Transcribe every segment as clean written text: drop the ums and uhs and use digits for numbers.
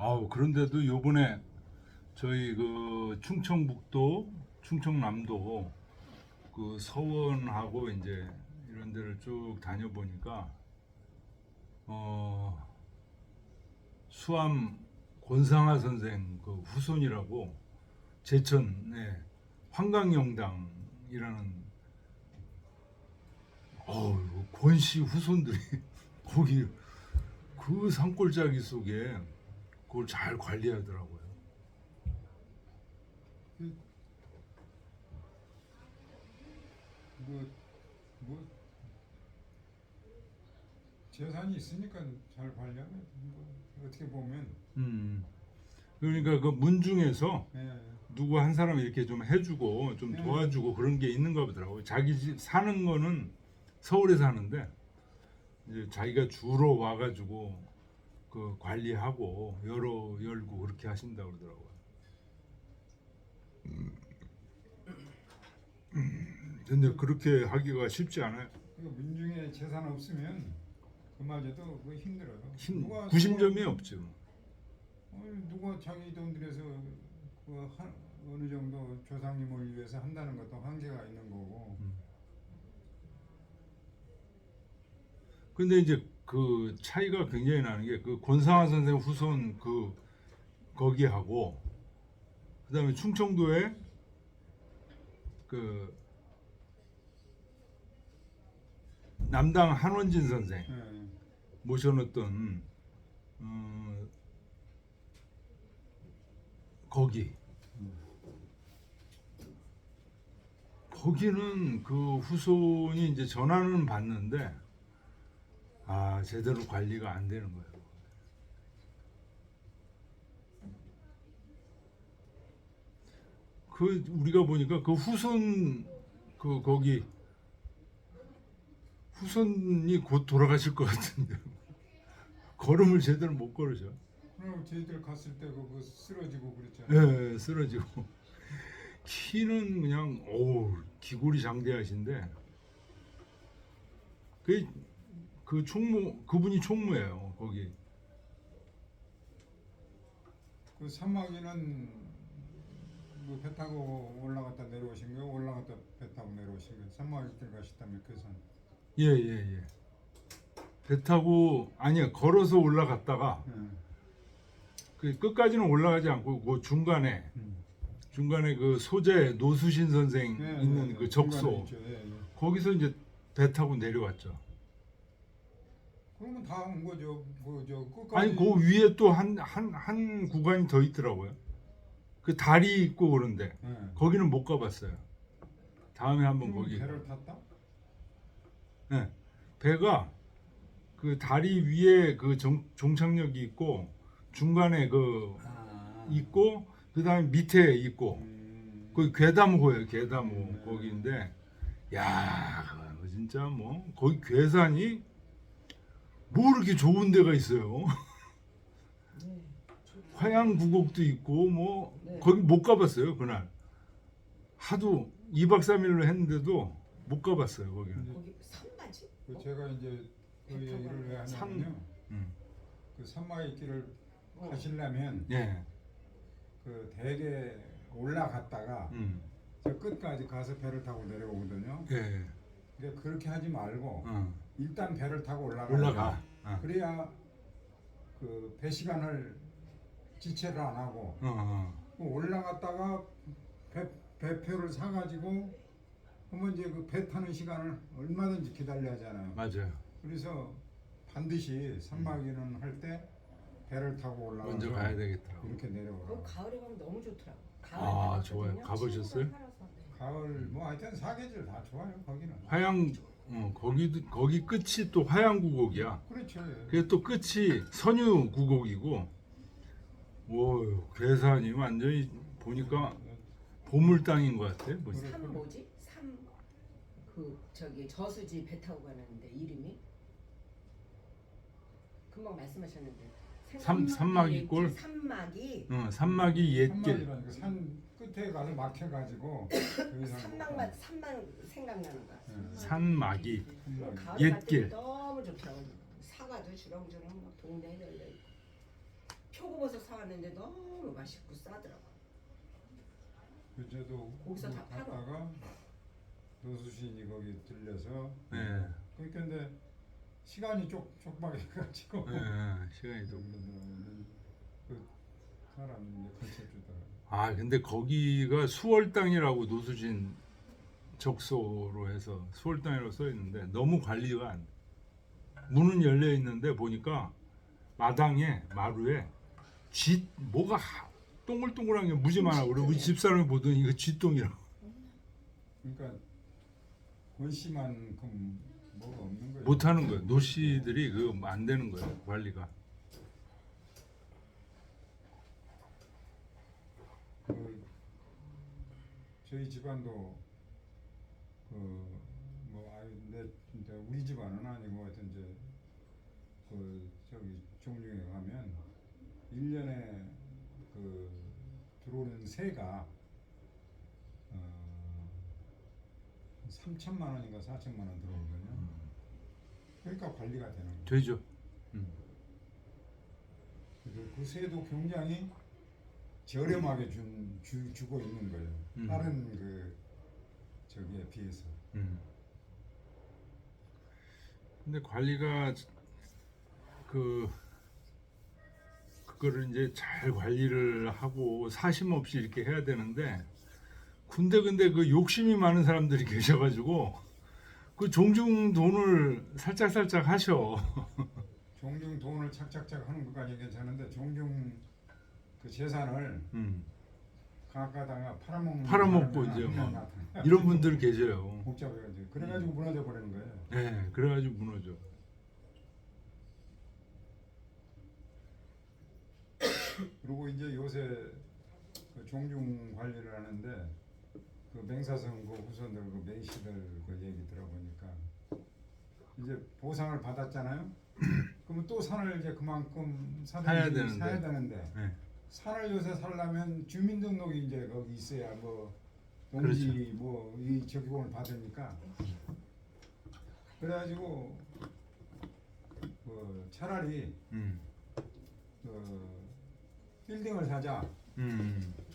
아우 그런데도 요번에 저희 그 충청북도, 충청남도 그 서원하고 이제 이런 데를 쭉 다녀보니까 어 수암 권상하 선생 그 후손이라고 제천에 환강영당이라는 권씨 후손들이 거기 그 산골짜기 속에 그걸 잘 관리하더라고요. 그, 뭐, 뭐 재산이 있으니까 잘 관리하면 뭐 어떻게 보면 그러니까 그 문중에서 예, 누구 한 사람 이렇게 좀 해주고 좀 도와주고 그런 게 있는가 보더라고요. 자기 집 사는 거는 서울에 사는데 이제 자기가 주로 와가지고 그 관리하고 열고 그렇게 하신다 고 그러더라고요. 근데 그렇게 하기가 쉽지 않아요. 그 민중에 재산 없으면 그마저도 그 힘들어요. 90점이 없죠. 누가 자기 돈 들여서 어느 정도 조상님을 위해서 한다는 것도 한계가 있는 거고. 근데 이제 그 차이가 굉장히 나는 게 그 권상하 선생 후손 그 거기하고 그다음에 충청도에 그 남당 한원진 선생 예. 모셔놓던 거기 거기는 그 후손이 이제 전화는 받는데 제대로 관리가 안 되는 거예요. 그 우리가 보니까 그 후손 그 거기 후손이 곧 돌아가실 것 같은데 걸음을 제대로 못 걸으셔. 그럼 저희들 갔을 때 그거 쓰러지고 그랬잖아요. 예, 쓰러지고 키는 그냥 기골이 장대하신데 그 총무 그분이 총무예요 거기. 그 산막이는 뭐 배 타고 올라갔다 내려오신 거요? 올라갔다 배 타고 내려오신 거요? 산막이길 가셨다며 그 산. 예. 배 타고 아니야 걸어서 올라갔다가 그 끝까지는 올라가지 않고 그 중간에 그 소재 노수신 선생 있는 그 적소 거기서 이제 배 타고 내려왔죠. 그러면 다 온 거죠. 그저 끝까지. 아니 그 위에 또 한 구간이 더 있더라고요. 그 다리 있고 그런데 거기는 못 가봤어요. 다음에 한번 거기. 배를 탔다? 네, 배가 그 다리 위에 그 종착역이 있고 중간에 그 있고 그 다음에 밑에 있고 거기 괴담호예요. 괴담호 거기인데 야 그거 진짜 뭐 거기 괴산이 뭐 이렇게 좋은 데가 있어요. 화양구곡도 있고 뭐 거기 못 가봤어요 그날. 하도 2박 3일로 했는데도 못 가봤어요 거기는. 거기 산마지? 그 제가 이제 그 얘기를 왜 하냐면요. 그 산마의 길을 가시려면 예. 그 대게 올라갔다가 저 끝까지 가서 배를 타고 내려오거든요. 예. 그러니까 그렇게 하지 말고 일단 배를 타고 올라가. 올라가. 그래야 그 배 시간을 지체를 안 하고 올라갔다가 배표를 사가지고 그러면 이제 그 배 타는 시간을 얼마든지 기다려야 하잖아요. 맞아요. 그래서 반드시 산마기는 할 때 배를 타고 올라가서 먼저 가야 되겠더라고. 이렇게 내려오라. 그 가을에 가면 너무 좋더라고. 좋아요. 가보셨어요? 가을 뭐 하여튼 사계절 다 좋아요 거기는. 거기 끝이 또 화양구곡이야. 그렇죠. 그게 또 끝이 선유구곡이고, 괴산이 완전히 보니까 보물 땅인 것 같아. 뭐. 삼 뭐지? 그 저기 저수지 배 타고 가는데 이름이 금방 말씀하셨는데. 산막이 꼴. 산막이. 산막이 옛길. 산막이라니까 산 끝에 가서 막혀가지고 산만 생각나는 거야. 산막이 가을에 갈 때 옛길. 너무 좋더라고. 사과도 주렁주렁 막 동네에 열려 있고 표고버섯 사왔는데 너무 맛있고 싸더라고. 그 저도 거기서 다 팔아. 갔다가 노수신이 거기 들려서 네. 그러니까 근데 시간이 촉박해가지고 네, 시간이 좀. 그 사람이 이제 가르쳐주더라고. 아 근데 거기가 수월당이라고 노수진 적소로 해서 수월당이라고 써 있는데 너무 관리가 안 돼. 문은 열려 있는데 보니까 마당에 마루에 뭐가 동글동글한 게 무지 많아. 우리 집사람이 보더니 이거 쥐똥이라고. 그러니까 권씨만큼 뭐가 없는 거예요. 못 하는 거예요. 노씨들이 그 안 되는 거예요. 관리가. 그 저희 집안도 근데 우리 집안은 아니고 하여튼 이제 그 저기 종중에 가면 1년에 그 들어오는 세가 3천만 원인가 4천만 원 들어오거든요. 그러니까 관리가 되는 거예요. 되죠. 그래서 그 세도 굉장히 저렴하게 주고 있는 거예요. 다른 그 저기에 비해서. 근데 관리가 그거를 이제 잘 관리를 하고 사심 없이 이렇게 해야 되는데 근데 그 욕심이 많은 사람들이 계셔가지고 그 종중 돈을 살짝 하셔. 종중 돈을 착착착 하는 것까지 괜찮은데 종중 그 재산을 가까다가 팔아먹고 이제 막 이런 분들 계셔요. 복잡해가지고 그래가지고 무너져 버리는 거예요. 네, 그래가지고 무너져. 그리고 이제 요새 그 종중 관리를 하는데 그 맹사성 그 후손들 그 맹씨들 그 얘기 들어보니까 이제 보상을 받았잖아요. 그러면 또 산을 이제 그만큼 사야 사야 되는데. 되는데 네. 산을 요새 살려면 주민등록이 이제 거기 있어야 뭐 농지 그렇죠. 뭐 이 적용을 받으니까 그래가지고 그 차라리 그 빌딩을 사자,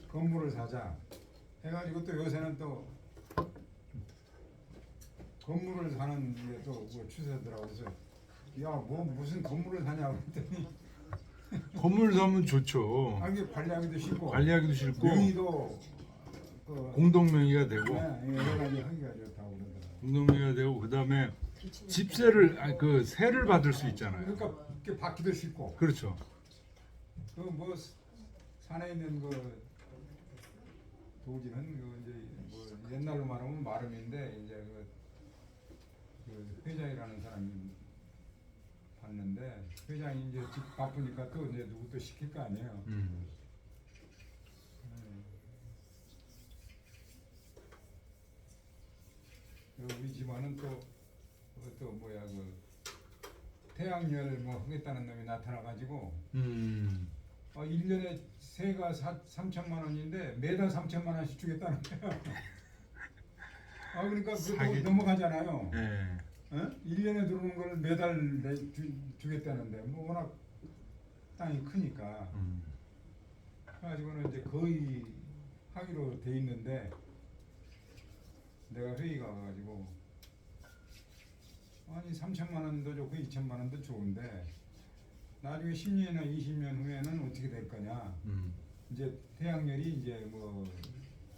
건물을 사자 해가지고 또 요새는 또 건물을 사는 게 또 뭐 추세더라고. 그래서 야 뭐 무슨 건물을 사냐고 했더니 건물 사면 좋죠. 이게 관리하기도 쉽고 관리하기도 싫고 명의도 그 공동명의가 되고 네, 여러 가지 하기가 좋다고 그러더라고요. 공동명의가 되고 그다음에 집세를 그 세를 받을 수 있잖아요. 그러니까 이렇게 받기도 쉽고 그렇죠. 그 뭐 산에 있는 그 도지는 그 이제 뭐 옛날로 말하면 마름인데 이제 그 회장이라는 사람이 봤는데 회장이 이제 집 바쁘니까 또 이제 누구 또 시킬 거 아니에요. 우리 집안은 또 뭐야 그 태양열 뭐 하겠다는 놈이 나타나가지고 1년에 세가 3천만 원인데 매달 3천만 원씩 주겠다는 거야. 그러니까 그거 넘어가잖아요. 네. 1년에 들어오는 걸 매달 주겠다는데 뭐 워낙 땅이 크니까 그래가지고는 이제 거의 하기로 돼 있는데 내가 회의가 와가지고 아니 3천만 원도 좋고 2천만 원도 좋은데 나중에 10년이나 20년 후에는 어떻게 될 거냐. 이제 태양열이 이제 뭐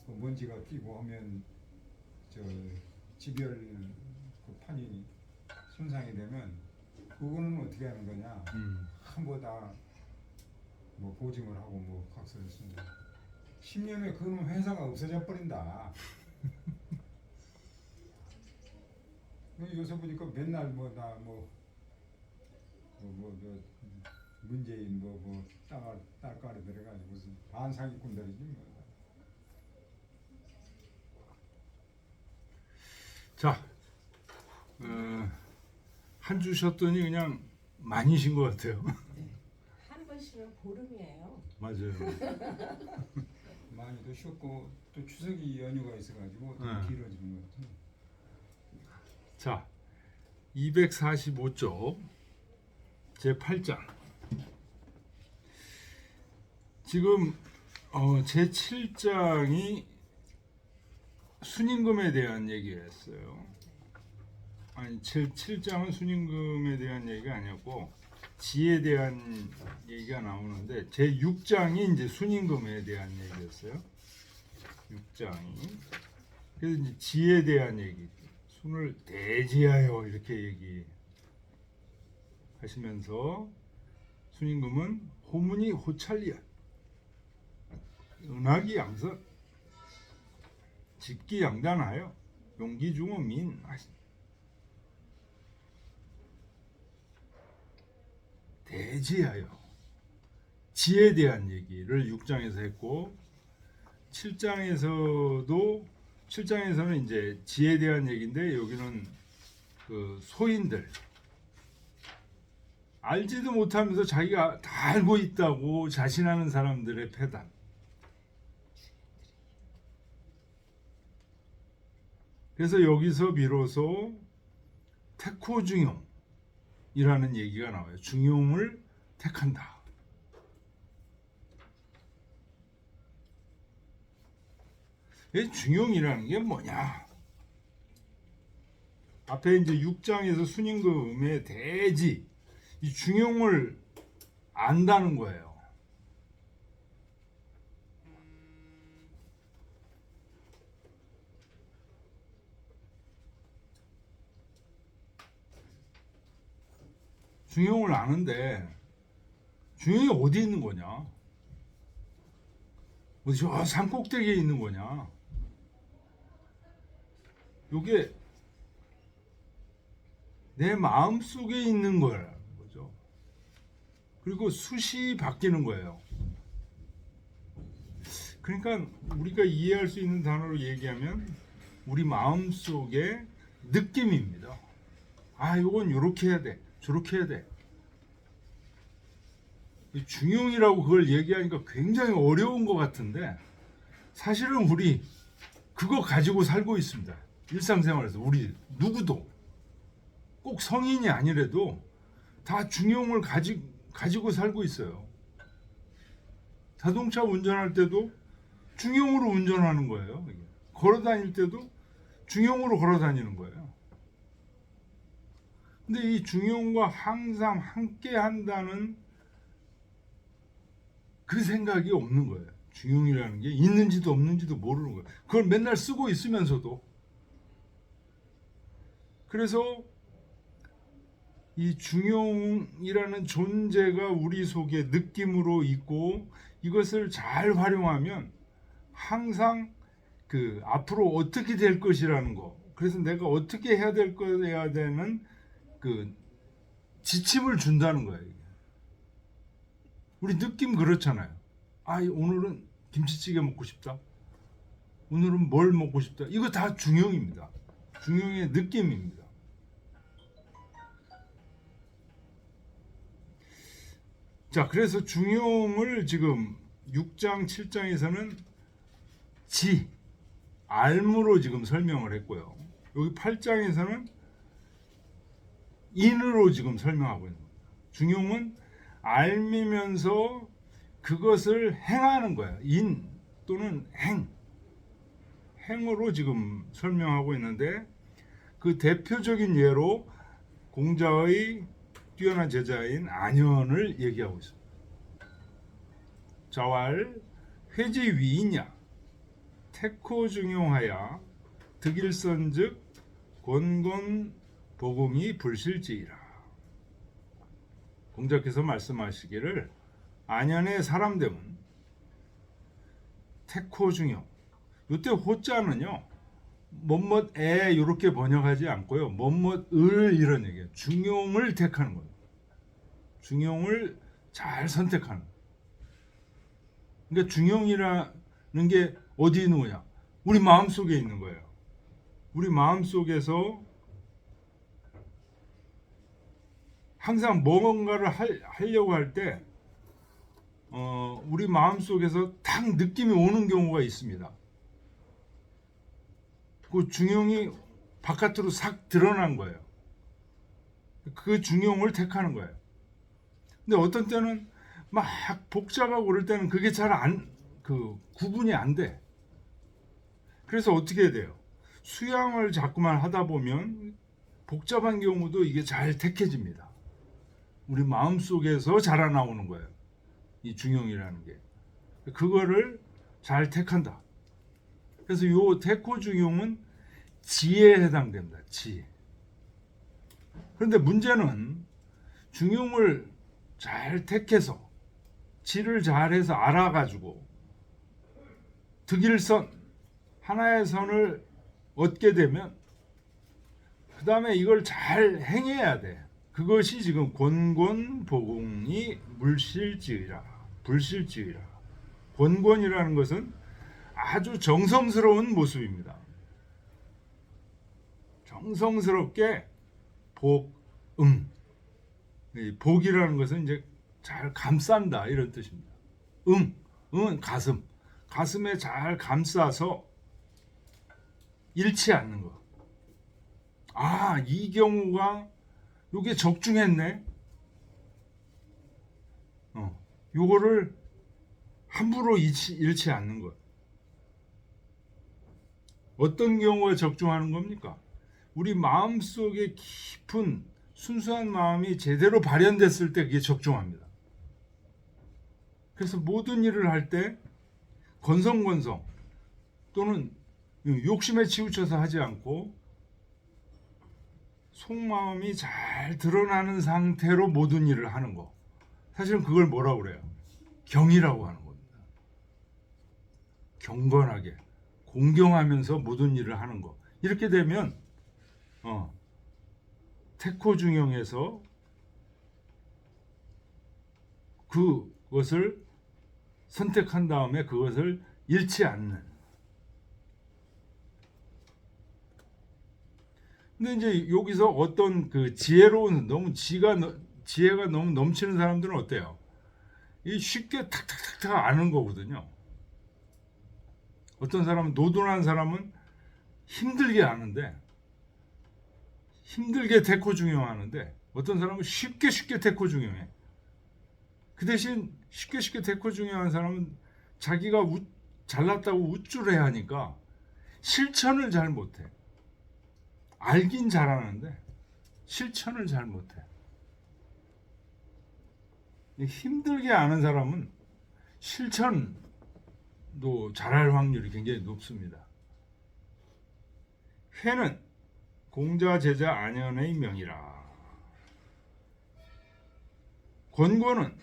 그 먼지가 끼고 하면 저 지별 그 판이 손상이 되면 그거는 어떻게 하는 거냐. 한번 다 뭐 보증을 하고 뭐 각서를 쓴다. 10년 후에 그놈 회사가 없어져 버린다. 요새 보니까 맨날 문재인 딸까리 들어가지고 무슨 반사기꾼들이지 뭐. 자, 한 주 쉬었더니 그냥 많이 쉰 것 같아요. 한 번 쉬면 보름이에요. 맞아요. 많이도 쉬었고 또 추석이 연휴가 있어가지고 더 네. 길어지는 것 같아요. 자, 245쪽 제 8장 지금 제 7장이 순임금에 대한 얘기였어요. 아니 7장은 순임금에 대한 얘기가 아니었고 지에 대한 얘기가 나오는데 제 6장이 이제 순임금에 대한 얘기였어요. 6장이. 그래서 이제 지에 대한 얘기. 순을 대지하여 이렇게 얘기하시면서 순임금은 호문이 호찰리야. 은하기 양선. 집기양단하여 용기중어민 대지하여 지에 대한 얘기를 6장에서 했고 7장에서는 이제 지에 대한 얘기인데 여기는 그 소인들 알지도 못하면서 자기가 다 알고 있다고 자신하는 사람들의 패단. 그래서 여기서 비로소 택호중용이라는 얘기가 나와요. 중용을 택한다. 이 중용이라는 게 뭐냐? 앞에 이제 6장에서 순임금의 대지, 이 중용을 안다는 거예요. 중용을 아는데 중용이 어디 있는 거냐? 어디 저 산꼭대기에 있는 거냐? 이게 내 마음 속에 있는 거죠. 그리고 숫이 바뀌는 거예요. 그러니까 우리가 이해할 수 있는 단어로 얘기하면 우리 마음 속의 느낌입니다. 아, 이건 이렇게 해야 돼. 저렇게 해야 돼. 중용이라고 그걸 얘기하니까 굉장히 어려운 것 같은데 사실은 우리 그거 가지고 살고 있습니다. 일상생활에서 우리 누구도 꼭 성인이 아니래도 다 중용을 가지고 살고 있어요. 자동차 운전할 때도 중용으로 운전하는 거예요. 걸어 다닐 때도 중용으로 걸어 다니는 거예요. 근데 이 중용과 항상 함께 한다는 그 생각이 없는 거예요. 중용이라는 게 있는지도 없는지도 모르는 거예요. 그걸 맨날 쓰고 있으면서도. 그래서 이 중용이라는 존재가 우리 속에 느낌으로 있고 이것을 잘 활용하면 항상 그 앞으로 어떻게 될 것이라는 거. 그래서 내가 어떻게 해야 될 거야 되는 그 지침을 준다는 거예요. 우리 느낌 그렇잖아요. 아, 오늘은 김치찌개 먹고 싶다. 오늘은 뭘 먹고 싶다. 이거 다 중용입니다. 중용의 느낌입니다. 자, 그래서 중용을 지금 6장, 7장에서는 지, 알무로 지금 설명을 했고요. 여기 8장에서는 인으로 지금 설명하고 있는 겁니다. 중용은 알미면서 그것을 행하는 거예요. 인 또는 행으로 지금 설명하고 있는데 그 대표적인 예로 공자의 뛰어난 제자인 안현을 얘기하고 있습니다. 자왈 회지위이냐 태코중용하야 득일선즉 곤곤보공이 불실지이라. 공자께서 말씀하시기를 안현의 사람됨은 태코중용. 이때 호자는요 뭐뭐에 이렇게 번역하지 않고요 뭐뭐을 이런 얘기예요. 중용을 택하는 거예요. 중용을 잘 선택하는 거예요. 그러니까 중용이라는 게 어디 있는 거냐? 우리 마음 속에 있는 거예요. 우리 마음 속에서 항상 뭔가를 하려고 할 때 우리 마음 속에서 딱 느낌이 오는 경우가 있습니다. 그 중용이 바깥으로 싹 드러난 거예요. 그 중용을 택하는 거예요. 근데 어떤 때는 막 복잡하고 그럴 때는 그게 잘 구분이 안 돼. 그래서 어떻게 해야 돼요? 수양을 자꾸만 하다 보면 복잡한 경우도 이게 잘 택해집니다. 우리 마음속에서 자라나오는 거예요. 이 중용이라는 게. 그거를 잘 택한다. 그래서 요 태코 중용은 지혜에 해당됩니다. 지혜. 그런데 문제는 중용을 잘 택해서 지를 잘해서 알아가지고 득일선 하나의 선을 얻게 되면 그 다음에 이걸 잘 행해야 돼. 그것이 지금 곤곤보공이 물실지의라 불실지의라. 곤곤이라는 것은 아주 정성스러운 모습입니다. 정성스럽게 복이라는 것은 이제 잘 감싼다 이런 뜻입니다. 응은 가슴에 잘 감싸서 잃지 않는 거. 이 경우가 요게 적중했네. 요거를 함부로 잃지 않는 것. 어떤 경우가 적중하는 겁니까? 우리 마음속에 깊은 순수한 마음이 제대로 발현됐을 때 그게 적중합니다. 그래서 모든 일을 할 때 건성건성 또는 욕심에 치우쳐서 하지 않고 속마음이 잘 드러나는 상태로 모든 일을 하는 거. 사실은 그걸 뭐라고 그래요? 경이라고 하는 겁니다. 경건하게 공경하면서 모든 일을 하는 거. 이렇게 되면 태코 중용에서 그것을 선택한 다음에 그것을 잃지 않는. 근데 이제 여기서 어떤 그 지혜로운 지혜가 너무 넘치는 사람들은 어때요? 이 쉽게 탁탁탁탁 아는 거거든요. 어떤 사람은 노곤한 사람은 힘들게 아는데 힘들게 태코 중용하는데 어떤 사람은 쉽게 태코 중용해. 그 대신 쉽게 태코 중용하는 사람은 자기가 잘났다고 우쭐해야 하니까 실천을 잘 못해. 알긴 잘하는데 실천을 잘 못해. 힘들게 아는 사람은 실천도 잘할 확률이 굉장히 높습니다. 회는 공자 제자 안연의 명이라. 권고는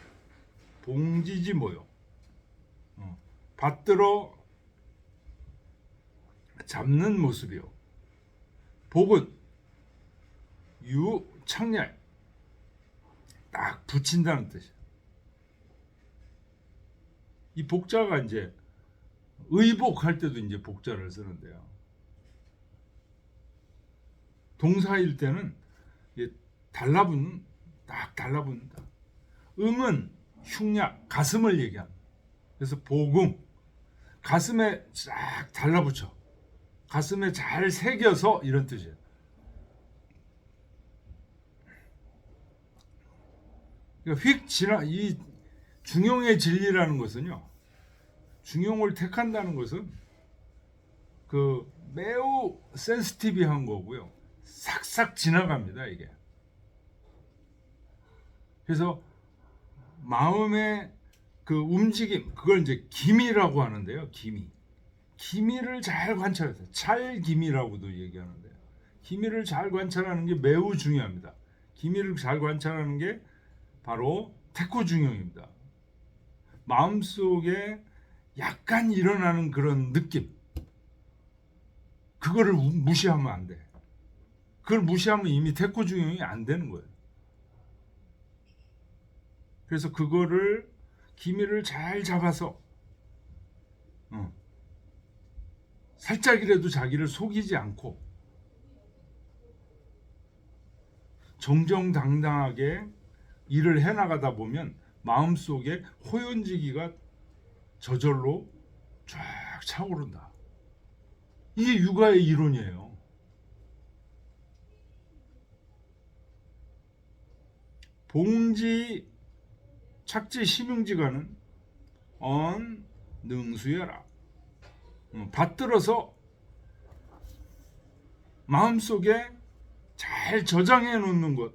봉지지 모요. 받들어 잡는 모습이요. 복은 유창렬 딱 붙인다는 뜻이에요. 이 복자가 이제 의복할 때도 이제 복자를 쓰는데요. 동사일 때는 딱 달라붙는다. 응은 흉약, 가슴을 얘기합니다. 그래서 복응, 가슴에 쫙 달라붙여. 가슴에 잘 새겨서 이런 뜻이에요. 그러니까 이 중용의 진리라는 것은요. 중용을 택한다는 것은 그 매우 센시티브한 거고요. 싹싹 지나갑니다, 이게. 그래서 마음의 그 움직임, 그걸 이제 기미라고 하는데요. 기미를 잘 관찰해서 찰기미라고도 얘기하는데요. 기미를 잘 관찰하는 게 매우 중요합니다. 기미를 잘 관찰하는 게 바로 태코 중용입니다. 마음속에 약간 일어나는 그런 느낌, 그거를 무시하면 안 돼. 그걸 무시하면 이미 태코 중용이 안 되는 거예요. 그래서 그거를 기미를 잘 잡아서 살짝이라도 자기를 속이지 않고 정정당당하게 일을 해나가다 보면 마음속에 호연지기가 저절로 쫙 차오른다. 이게 육아의 이론이에요. 봉지 착지 심용지가는 언능수여라. 받들어서 마음속에 잘 저장해 놓는 것,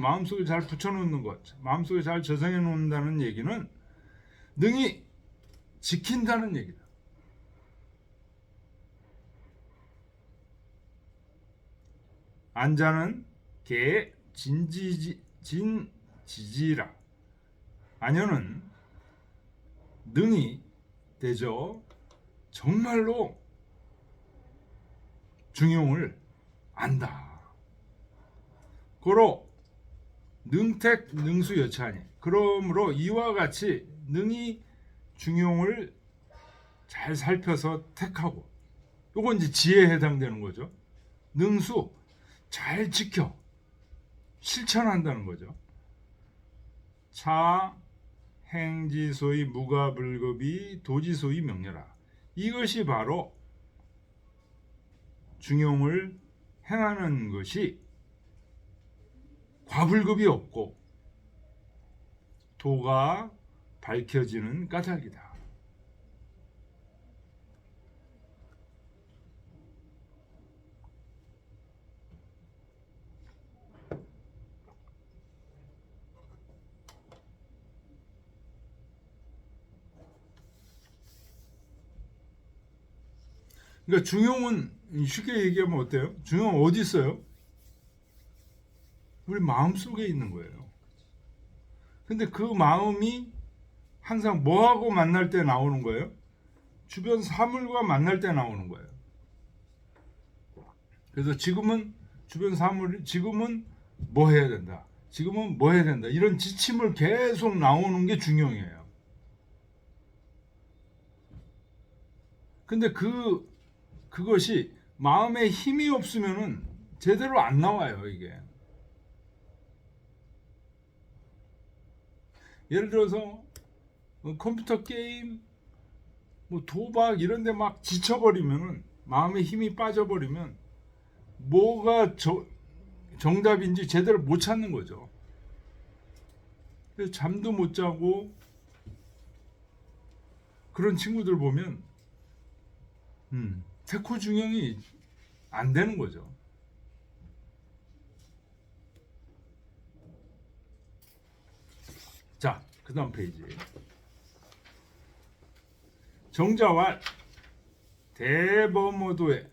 마음속에 잘 붙여놓는 것, 마음속에 잘 저장해 놓는다는 얘기는 능히 지킨다는 얘기다. 안자는 개 진지지라. 아녀는 능히 대저 정말로 중용을 안다. 고로 능택 능수 여차하니. 그러므로 이와 같이 능히 중용을 잘 살펴서 택하고, 요건 이제 지혜에 해당되는 거죠. 능수 잘 지켜 실천한다는 거죠. 차 행지소의 무가불급이 도지소의 명료라. 이것이 바로 중용을 행하는 것이 과불급이 없고 도가 밝혀지는 까닭이다. 그러니까 중용은 쉽게 얘기하면 어때요? 중용은 어디 있어요? 우리 마음속에 있는 거예요. 근데 그 마음이 항상 뭐하고 만날 때 나오는 거예요? 주변 사물과 만날 때 나오는 거예요. 그래서 지금은 주변 사물, 지금은 뭐 해야 된다, 지금은 뭐 해야 된다, 이런 지침을 계속 나오는 게 중용이에요. 근데 그것이 마음에 힘이 없으면은 제대로 안 나와요, 이게. 예를 들어서 컴퓨터 게임, 뭐 도박 이런 데 막 지쳐버리면은, 마음에 힘이 빠져버리면 뭐가 정답인지 제대로 못 찾는 거죠. 그래서 잠도 못 자고 그런 친구들 보면 태코 중용이 안 되는 거죠. 자, 그 다음 페이지. 정자왈 대범어도에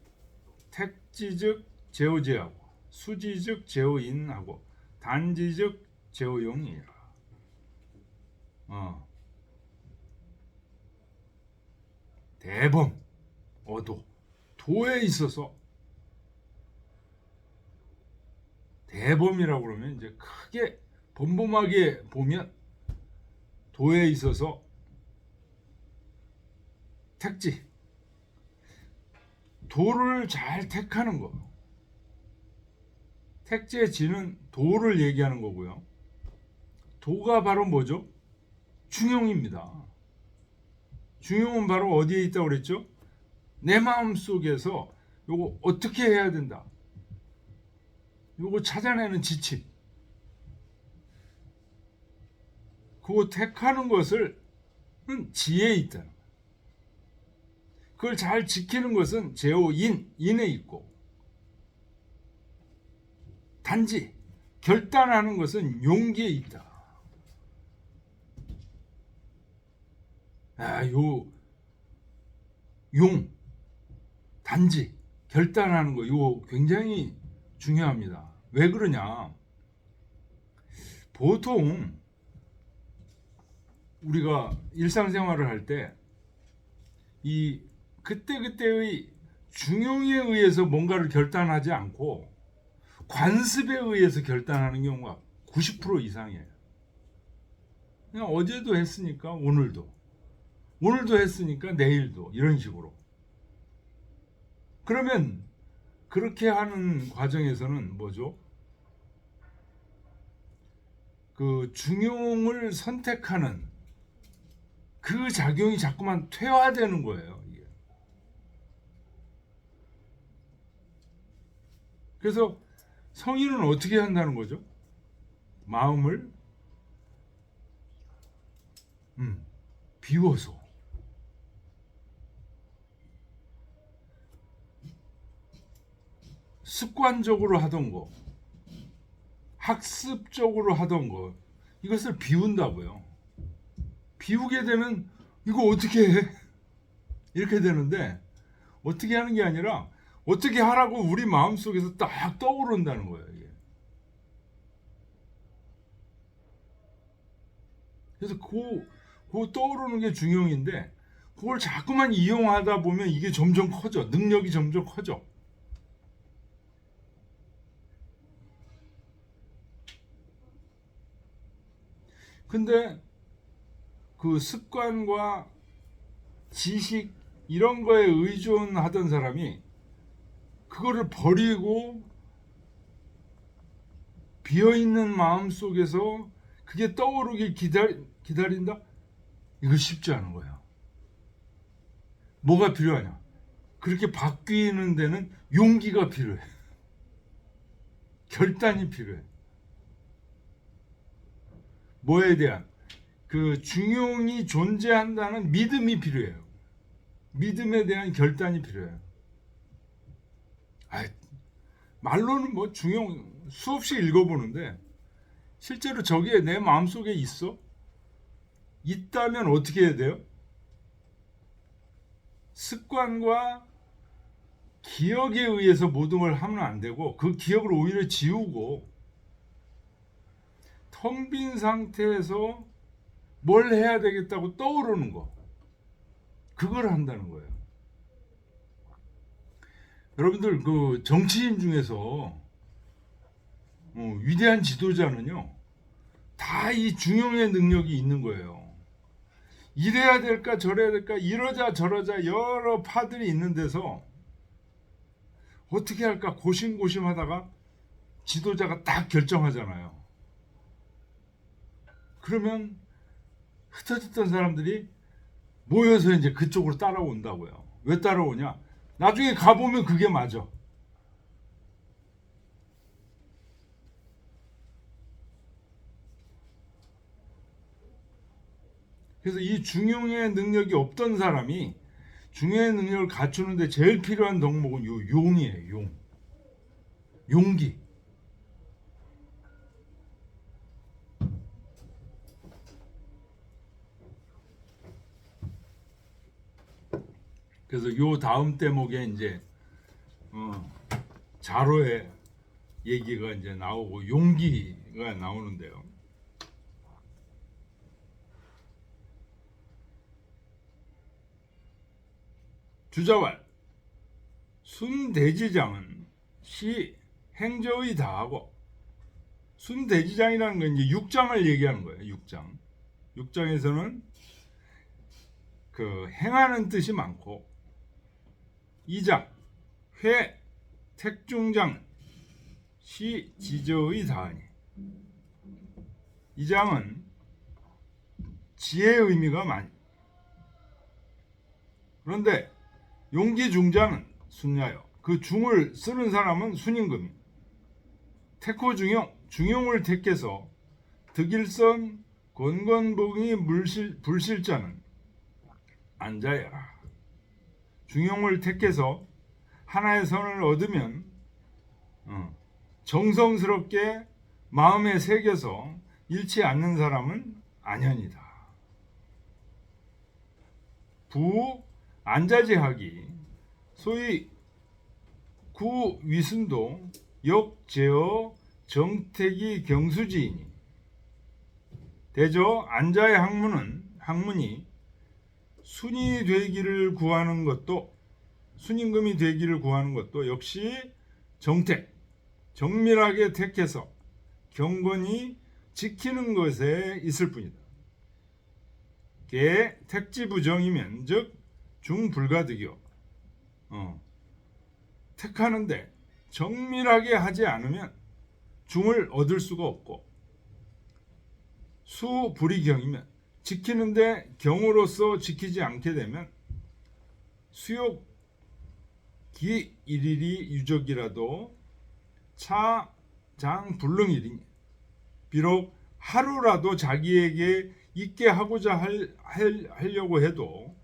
택지즉 제어제하고 수지즉 제어인하고 단지즉 제어용이라. 대범 어도, 도에 있어서 대범이라고 그러면 이제 크게 범범하게 보면 도에 있어서 택지, 도를 잘 택하는 거. 택지의 지는 도를 얘기하는 거고요. 도가 바로 뭐죠? 중용입니다. 중용은 바로 어디에 있다고 그랬죠? 내 마음 속에서 요거 어떻게 해야 된다, 요거 찾아내는 지침, 그거 택하는 것을 지혜에 있다. 그걸 잘 지키는 것은 제오인에 있고, 단지 결단하는 것은 용기에 있다. 단지 결단하는 거, 이거 굉장히 중요합니다. 왜 그러냐? 보통 우리가 일상생활을 할 때 이 그때그때의 중용에 의해서 뭔가를 결단하지 않고 관습에 의해서 결단하는 경우가 90% 이상이에요. 그냥 어제도 했으니까 오늘도 했으니까 내일도, 이런 식으로. 그러면 그렇게 하는 과정에서는 뭐죠? 그 중용을 선택하는 그 작용이 자꾸만 퇴화되는 거예요, 이게. 그래서 성인은 어떻게 한다는 거죠? 마음을 비워서. 습관적으로 하던 거, 학습적으로 하던 거, 이것을 비운다고요. 비우게 되면 이거 어떻게 해? 이렇게 되는데, 어떻게 하는 게 아니라 어떻게 하라고 우리 마음속에서 딱 떠오른다는 거예요. 이게. 그래서 그 떠오르는 게 중요한데, 그걸 자꾸만 이용하다 보면 이게 점점 커져. 능력이 점점 커져. 근데 그 습관과 지식 이런 거에 의존하던 사람이 그거를 버리고 비어있는 마음 속에서 그게 떠오르길 기다린다? 이거 쉽지 않은 거야. 뭐가 필요하냐? 그렇게 바뀌는 데는 용기가 필요해. 결단이 필요해. 뭐에 대한 그 중용이 존재한다는 믿음이 필요해요. 믿음에 대한 결단이 필요해요. 말로는 뭐 중용 수없이 읽어보는데 실제로 저게 내 마음속에 있어? 있다면 어떻게 해야 돼요? 습관과 기억에 의해서 모든 걸 하면 안 되고 그 기억을 오히려 지우고 텅 빈 상태에서 뭘 해야 되겠다고 떠오르는 거, 그걸 한다는 거예요. 여러분들 그 정치인 중에서 위대한 지도자는요 다 이 중용의 능력이 있는 거예요. 이래야 될까 저래야 될까 이러자 저러자 여러 파들이 있는 데서 어떻게 할까 고심고심하다가 지도자가 딱 결정하잖아요. 그러면 흩어졌던 사람들이 모여서 이제 그쪽으로 따라온다고요. 왜 따라오냐? 나중에 가보면 그게 맞아. 그래서 이 중용의 능력이 없던 사람이 중용의 능력을 갖추는데 제일 필요한 덕목은 요 용이에요. 용. 용기. 그래서 요 다음 대목에 이제 자로의 얘기가 이제 나오고 용기가 나오는데요. 주자왈 순대지장은 시 행저의 다하고, 순대지장이라는 건 이제 6장을 얘기하는 거예요. 6장. 6장에서는 그 행하는 뜻이 많고 2장 회 택중장 시 지저의 다하니, 2장은 지혜의 의미가 많이. 그런데 용기 중자는 순야요. 그 중을 쓰는 사람은 순임금이. 택호 중용을 택해서 득일선 건건복이 불실자는 안자야. 중용을 택해서 하나의 선을 얻으면 정성스럽게 마음에 새겨서 잃지 않는 사람은 안현이다. 부 안자지하기 소위 구위순도 역제어 정택이 경수지이니, 대저 안자의 학문이 순이 되기를 구하는 것도, 순임금이 되기를 구하는 것도 역시 정택, 정밀하게 택해서 경건히 지키는 것에 있을 뿐이다. 개 택지부정이면 즉 중불가득이요. 택하는데 정밀하게 하지 않으면 중을 얻을 수가 없고, 수불이경이면 지키는데 경으로서 지키지 않게 되면 수욕 기 일일이 유적이라도 차장불능이리니, 비록 하루라도 자기에게 있게 하고자 하려고 해도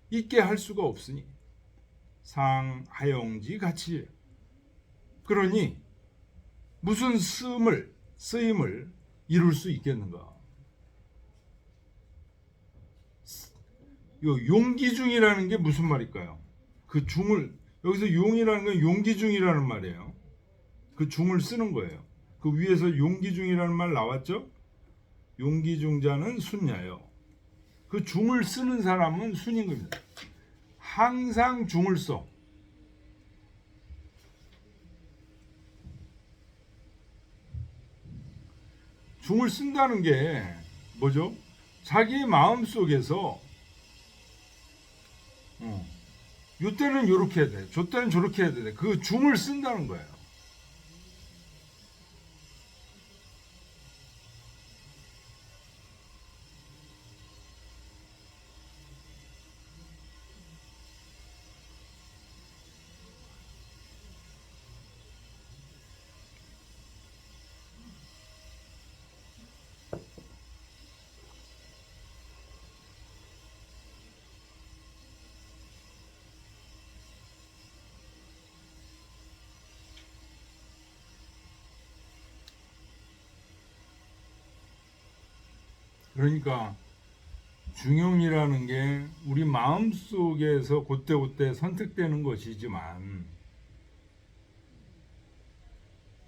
있게 할 수가 없으니 상하용지 같이. 그러니 무슨 쓰임을 이룰 수 있겠는가? 요 용기중이라는 게 무슨 말일까요? 그 중을 여기서 용이라는 건 용기중이라는 말이에요. 그 중을 쓰는 거예요. 그 위에서 용기중이라는 말 나왔죠? 용기중자는 순야요. 그 중을 쓰는 사람은 순인 겁니다. 항상 중을 써. 중을 쓴다는 게 뭐죠? 자기 마음 속에서 요때는 요렇게 해야 돼. 저때는 저렇게 해야 돼. 그 중을 쓴다는 거예요. 그러니까 중용이라는 게 우리 마음 속에서 그때그때 선택되는 것이지만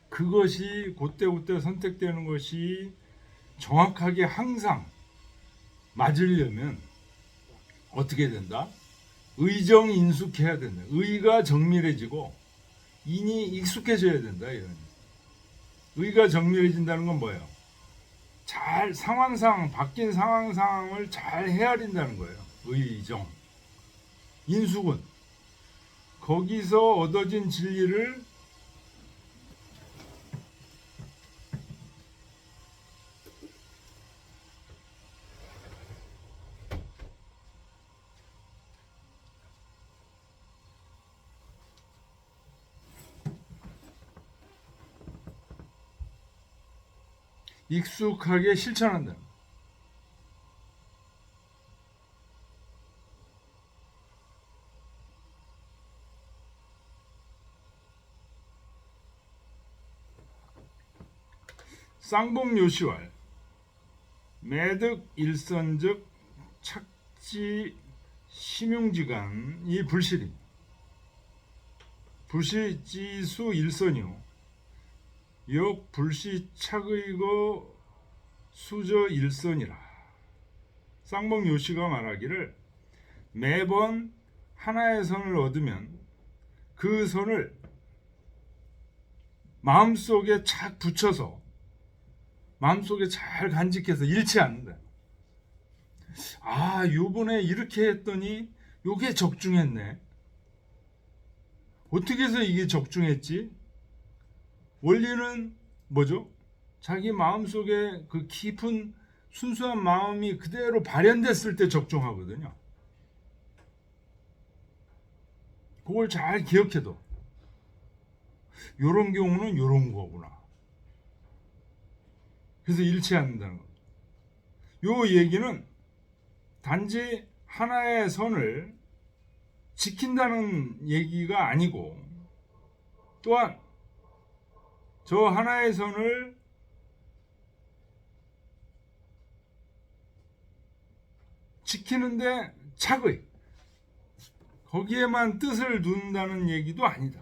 그것이 그때그때 선택되는 것이 정확하게 항상 맞으려면 어떻게 된다? 의정인숙해야 된다. 의가 정밀해지고 인이 익숙해져야 된다. 이런. 의가 정밀해진다는 건 뭐예요? 잘 상황상 바뀐 상황상을 잘 헤아린다는 거예요. 의정. 인숙은 거기서 얻어진 진리를 익숙하게 실천한다. 쌍봉요시왈 매득 일선적 착지 심용지간이 불실임. 불시지수 일선이요. 역 불시착의거 수저 일선이라. 쌍봉요시가 말하기를 매번 하나의 선을 얻으면 그 선을 마음속에 착 붙여서 마음속에 잘 간직해서 잃지 않는다. 아, 요번에 이렇게 했더니 요게 적중했네. 어떻게 해서 이게 적중했지? 원리는 뭐죠? 자기 마음속에 그 깊은 순수한 마음이 그대로 발현됐을 때 적중하거든요. 그걸 잘 기억해둬. 요런 경우는 요런 거구나. 그래서 잃지 않는다는 거. 요 얘기는 단지 하나의 선을 지킨다는 얘기가 아니고 또한 저 하나의 선을 지키는데 착의 거기에만 뜻을 둔다는 얘기도 아니다.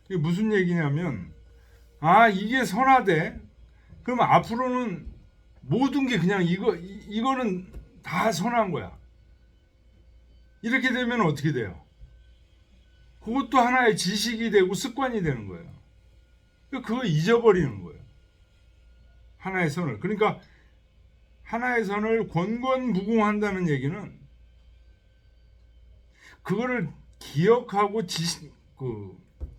이게 무슨 얘기냐면 아 이게 선하대. 그럼 앞으로는 모든 게 그냥 이거는 다 선한 거야. 이렇게 되면 어떻게 돼요? 그것도 하나의 지식이 되고 습관이 되는 거예요. 그거 잊어버리는 거예요. 하나의 선을. 그러니까 하나의 선을 권권무궁한다는 얘기는 그거를 기억하고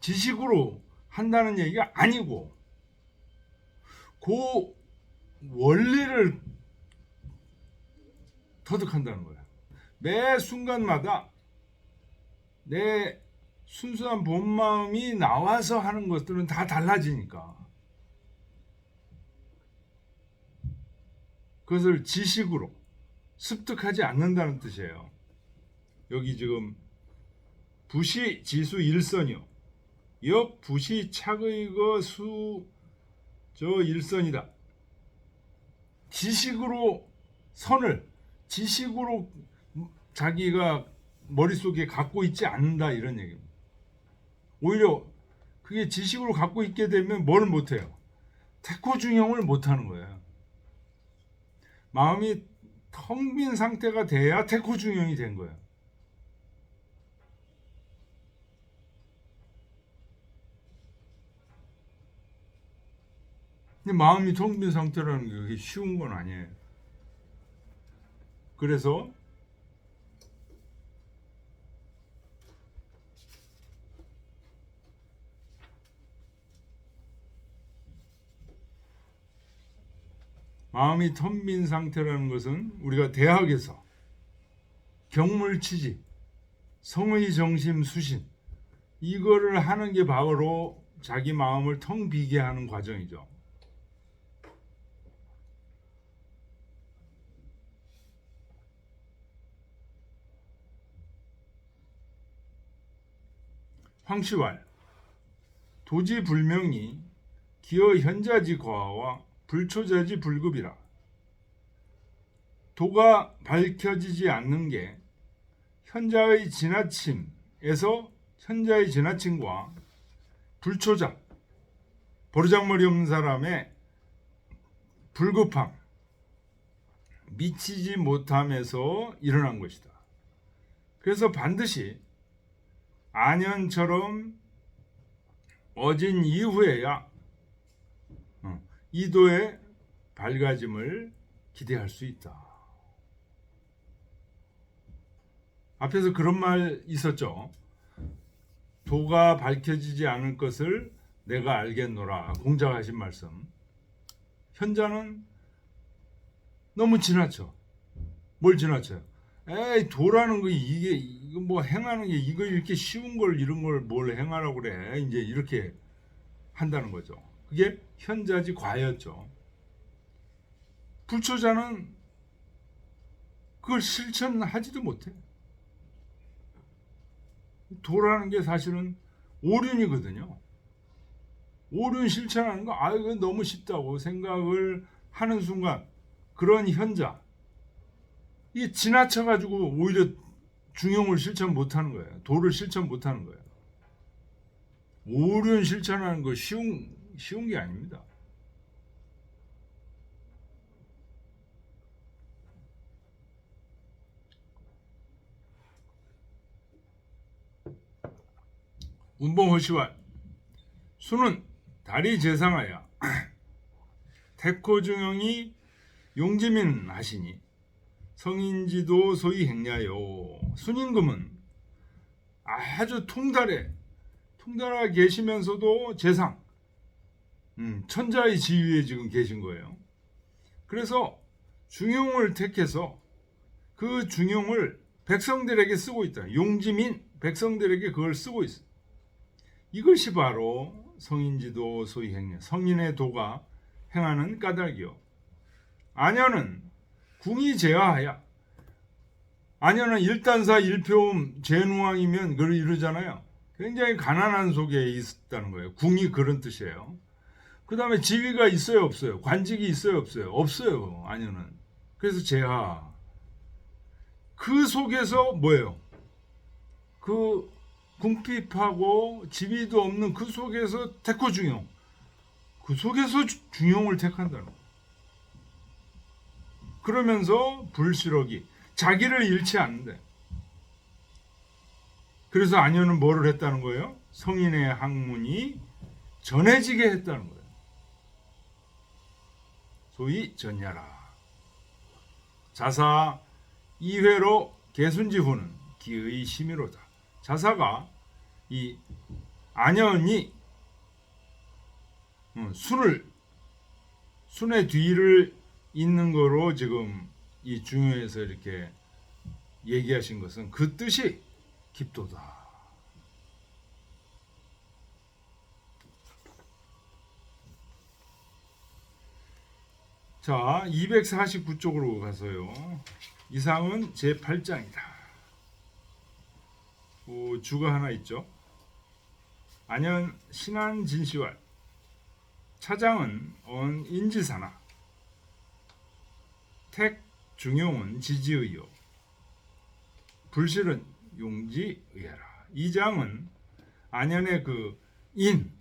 지식으로 한다는 얘기가 아니고 그 원리를 터득한다는 거예요. 매 순간마다 내 순수한 본 마음이 나와서 하는 것들은 다 달라지니까 그것을 지식으로 습득하지 않는다는 뜻이에요. 여기 지금 부시 지수 일선이요. 역 부시 착의거 수저 일선이다. 지식으로 선을 지식으로 자기가 머릿속에 갖고 있지 않는다 이런 얘기입니다. 오히려 그게 지식으로 갖고 있게 되면 뭘 못해요? 태코중용을 못하는 거예요. 마음이 텅 빈 상태가 돼야 태코중용이 된 거예요. 근데 마음이 텅 빈 상태라는 게 그게 쉬운 건 아니에요. 그래서 마음이 텅 빈 상태라는 것은 우리가 대학에서 경물치지, 성의 정심 수신 이거를 하는 게 바로 자기 마음을 텅 비게 하는 과정이죠. 황시왈 도지불명이 기어 현자지 거하와 불초자지 불급이라. 도가 밝혀지지 않는 게 현자의 지나침에서 현자의 지나침과 불초자 버르장머리 없는 사람의 불급함 미치지 못함에서 일어난 것이다. 그래서 반드시 안현처럼 어진 이후에야 이도의 밝아짐을 기대할 수 있다. 앞에서 그런 말 있었죠. 도가 밝혀지지 않을 것을 내가 알겠노라. 공자하신 말씀. 현자는 너무 지나쳐. 뭘 지나쳐요? 에이 도라는 거 이거 뭐 행하는 게 이거 이렇게 쉬운 걸 이런 걸 뭘 행하라고 그래. 이제 이렇게 한다는 거죠. 그게 현자지 과였죠. 불초자는 그걸 실천하지도 못해. 도라는 게 사실은 오륜이거든요. 오륜 실천하는 거 이거 너무 쉽다고 생각을 하는 순간 그런 현자 이게 지나쳐가지고 오히려 중용을 실천 못하는 거예요. 도를 실천 못하는 거예요. 오륜 실천하는 거 쉬운 게 아닙니다. 운봉허시왈 수는 달이 재상하여 태코중용이 용지민 하시니 성인지도 소위 행냐요. 순임금은 아주 통달하게 계시면서도 재상 천자의 지위에 지금 계신 거예요. 그래서 중용을 택해서 그 중용을 백성들에게 쓰고 있다. 용지민 백성들에게 그걸 쓰고 있어. 이것이 바로 성인지도 소위 행냐. 성인의 도가 행하는 까닭이요. 안현은 궁이 제하하야. 안현은 일단사 일표음 제누왕이면 그걸 이루잖아요. 굉장히 가난한 속에 있다는 거예요. 궁이 그런 뜻이에요. 그 다음에 지위가 있어요 없어요? 관직이 있어요 없어요? 없어요. 안현은. 그래서 제하. 그 속에서 뭐예요? 그 궁핍하고 지위도 없는 그 속에서 태코중용. 그 속에서 중용을 택한다는 거예요. 그러면서 불실록이 자기를 잃지 않는데. 그래서 안현은 뭐를 했다는 거예요? 성인의 학문이 전해지게 했다는 거예요. 소위 전야라. 자사 2회로 개순지후는 기의 심의로다. 자사가 이 안현이 순의 뒤를 잇는 거로 지금 이 중요해서 이렇게 얘기하신 것은 그 뜻이 깊도다. 자, 249쪽으로 가서요. 이상은 제8장이다. 주가 하나 있죠. 안현 신한 진시왈 차장은 언 인지사나 택 중용은 지지의요 불실은 용지의하라. 이 장은 안현의 그 인의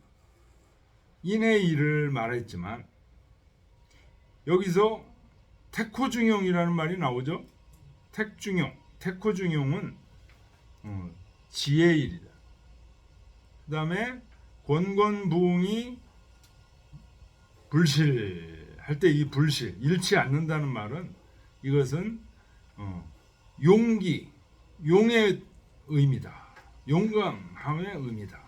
일을 말했지만 여기서 택호중용이라는 말이 나오죠. 택중용, 택호중용은 지혜의 일이다. 그 다음에 권권부응이 불실할 때 이 불실, 잃지 않는다는 말은 이것은 용기, 용의 의미다. 용감함의 의미다.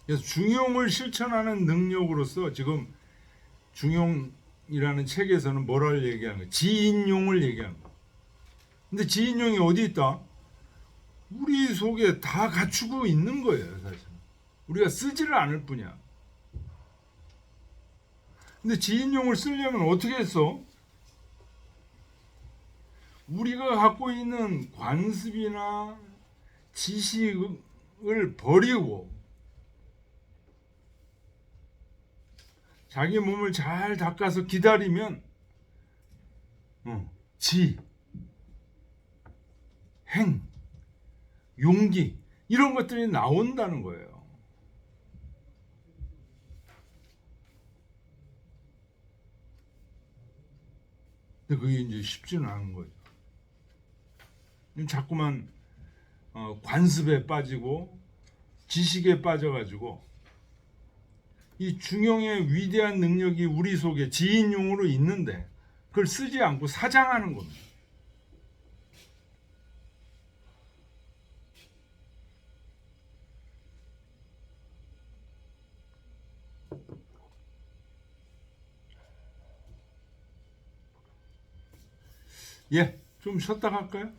그래서 중용을 실천하는 능력으로서 지금 중용이라는 책에서는 뭐를 얘기하는 거야? 지인용을 얘기하는 거야. 근데 지인용이 어디 있다? 우리 속에 다 갖추고 있는 거예요, 사실. 우리가 쓰지를 않을 뿐이야. 근데 지인용을 쓰려면 어떻게 했어? 우리가 갖고 있는 관습이나 지식을 버리고 자기 몸을 잘 닦아서 기다리면 행, 용기 이런 것들이 나온다는 거예요. 근데 그게 이제 쉽지는 않은 거죠. 자꾸만 관습에 빠지고 지식에 빠져가지고 이 중용의 위대한 능력이 우리 속에 지인용으로 있는데 그걸 쓰지 않고 사장하는 겁니다. 예, 좀 쉬었다 갈까요?